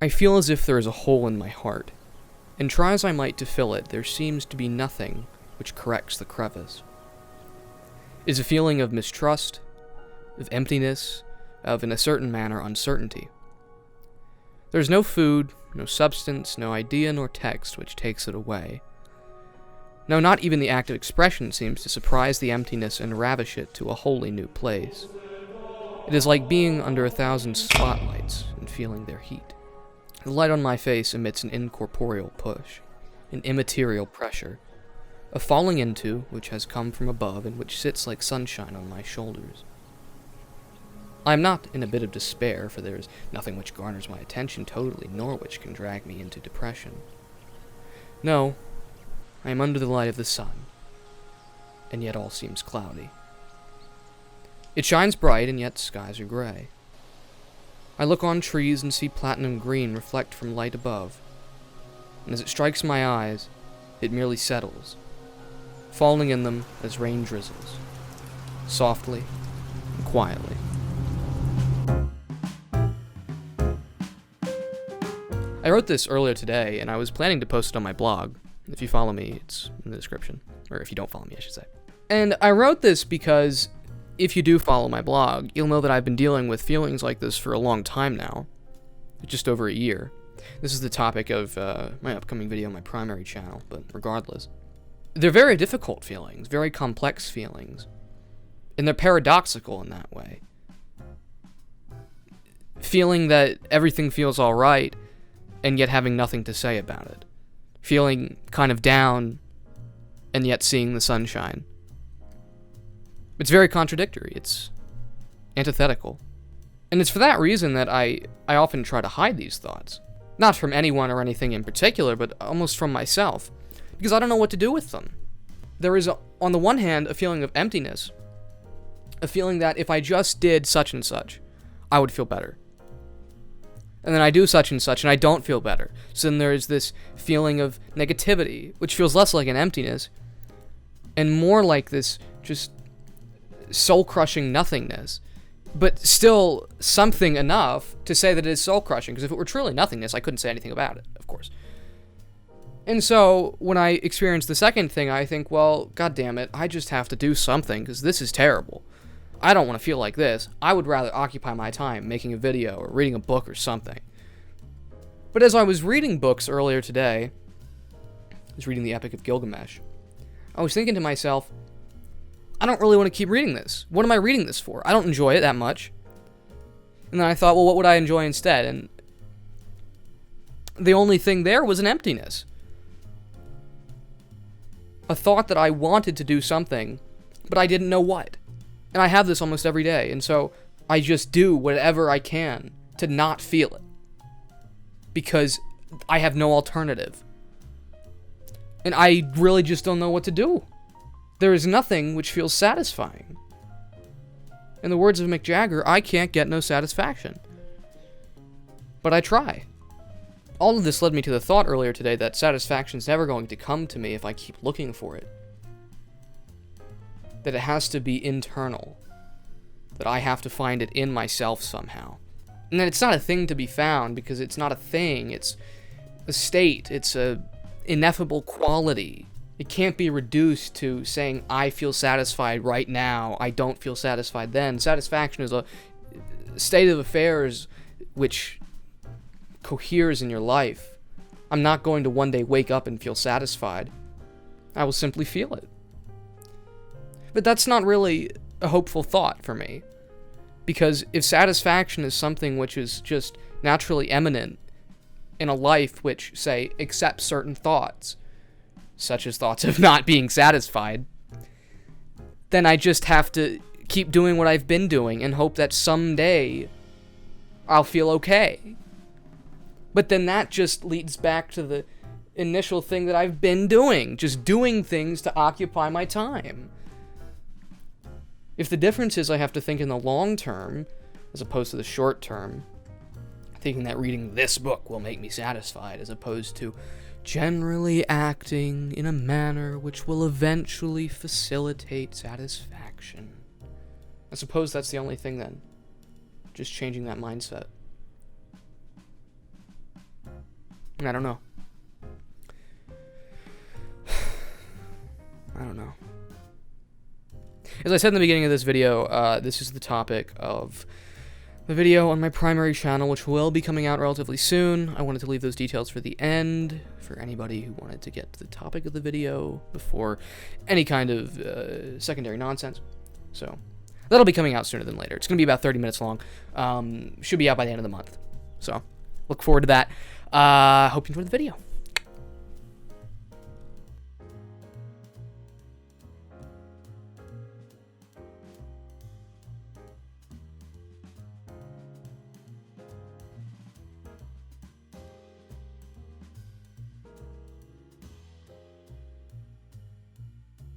I feel as if there is a hole in my heart, and try as I might to fill it, there seems to be nothing which corrects the crevice. It is a feeling of mistrust, of emptiness, of, in a certain manner, uncertainty. There is no food, no substance, no idea nor text which takes it away. No, not even the act of expression seems to surprise the emptiness and ravish it to a wholly new place. It is like being under 1,000 spotlights and feeling their heat. The light on my face emits an incorporeal push, an immaterial pressure, a falling into which has come from above and which sits like sunshine on my shoulders. I am not in a bit of despair, for there is nothing which garners my attention totally, nor which can drag me into depression. No, I am under the light of the sun, and yet all seems cloudy. It shines bright, and yet skies are gray. I look on trees and see platinum green reflect from light above, and as it strikes my eyes, it merely settles, falling in them as rain drizzles, softly and quietly. I wrote this earlier today, and I was planning to post it on my blog. If you follow me, it's in the description. Or if you don't follow me, I should say. And I wrote this because if you do follow my blog, you'll know that I've been dealing with feelings like this for a long time now. Just over a year. This is the topic of my upcoming video on my primary channel, but regardless. They're very difficult feelings, very complex feelings. And they're paradoxical in that way. Feeling that everything feels alright, and yet having nothing to say about it. Feeling kind of down, and yet seeing the sunshine. It's very contradictory. It's antithetical. And it's for that reason that I often try to hide these thoughts. Not from anyone or anything in particular, but almost from myself. Because I don't know what to do with them. There is, on the one hand, a feeling of emptiness. A feeling that if I just did such and such, I would feel better. And then I do such and such, and I don't feel better. So then there is this feeling of negativity, which feels less like an emptiness, and more like this just soul-crushing nothingness. But still something enough to say that it is soul-crushing, because if it were truly nothingness, I couldn't say anything about it, of course. And so, when I experience the second thing, I think, well, god damn it, I just have to do something, because this is terrible. I don't want to feel like this. I would rather occupy my time making a video or reading a book or something. But as I was reading books earlier today, I was reading the Epic of Gilgamesh, I was thinking to myself, I don't really want to keep reading this. What am I reading this for? I don't enjoy it that much. And then I thought, well, what would I enjoy instead? And the only thing there was an emptiness. A thought that I wanted to do something, but I didn't know what. And I have this almost every day, and so I just do whatever I can to not feel it. Because I have no alternative. And I really just don't know what to do. There is nothing which feels satisfying. In the words of Mick Jagger, I can't get no satisfaction. But I try. All of this led me to the thought earlier today that satisfaction's never going to come to me if I keep looking for it. That it has to be internal. That I have to find it in myself somehow. And that it's not a thing to be found because it's not a thing. It's a state. It's a ineffable quality. It can't be reduced to saying, I feel satisfied right now. I don't feel satisfied then. Satisfaction is a state of affairs which coheres in your life. I'm not going to one day wake up and feel satisfied. I will simply feel it. But that's not really a hopeful thought for me. Because if satisfaction is something which is just naturally eminent in a life which, say, accepts certain thoughts, such as thoughts of not being satisfied, then I just have to keep doing what I've been doing and hope that someday I'll feel okay. But then that just leads back to the initial thing that I've been doing, just doing things to occupy my time. If the difference is I have to think in the long term, as opposed to the short term, thinking that reading this book will make me satisfied, as opposed to generally acting in a manner which will eventually facilitate satisfaction. I suppose that's the only thing then. Just changing that mindset. I don't know. I don't know. As I said in the beginning of this video, this is the topic of the video on my primary channel, which will be coming out relatively soon. I wanted to leave those details for the end, for anybody who wanted to get to the topic of the video before any kind of secondary nonsense. So, that'll be coming out sooner than later. It's going to be about 30 minutes long. Should be out by the end of the month. So, look forward to that. Hope you enjoyed the video.